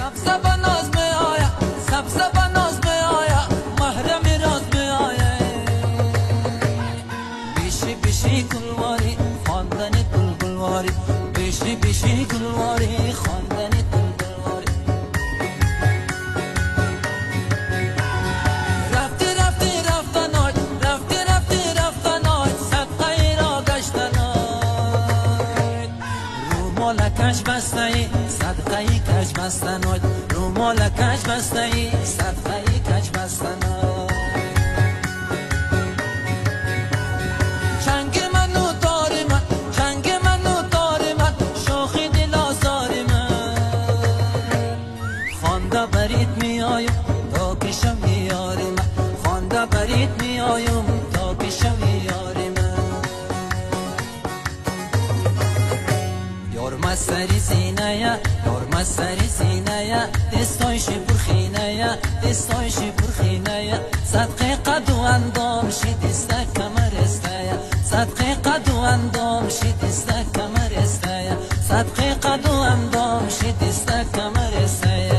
سبزه بناز می آیا سبزه بناز می آیا محرم راز می آیا بیشی بیشی گلواری خواندن بلبلواری بیشی بیشی گلواری خواندن بلبلواری رفتی رفتی رفتن آی رفتی رفتی رفتن آی صدقه را گشتن آی رو مالکش بسته ای صدقه کج بستن آی رو مالکش بسته ای صدقه کج بستن آی چنگ منو داری من چنگ منو داری من شوخی دل آزاری من خوانده برید می آیم تا پیشم یاری من خوانده برید می آیم تا پیشم یاری من یار مستری زینه یا یار مستری زینه یا دستایشی پرخینه یا دستایشی پرخینه یا صدقه قد و اندام شی دسته کمر استه یا صدقه قد و اندام شی دسته کمر استه یا صدقه قد و اندام شی دسته کمر استه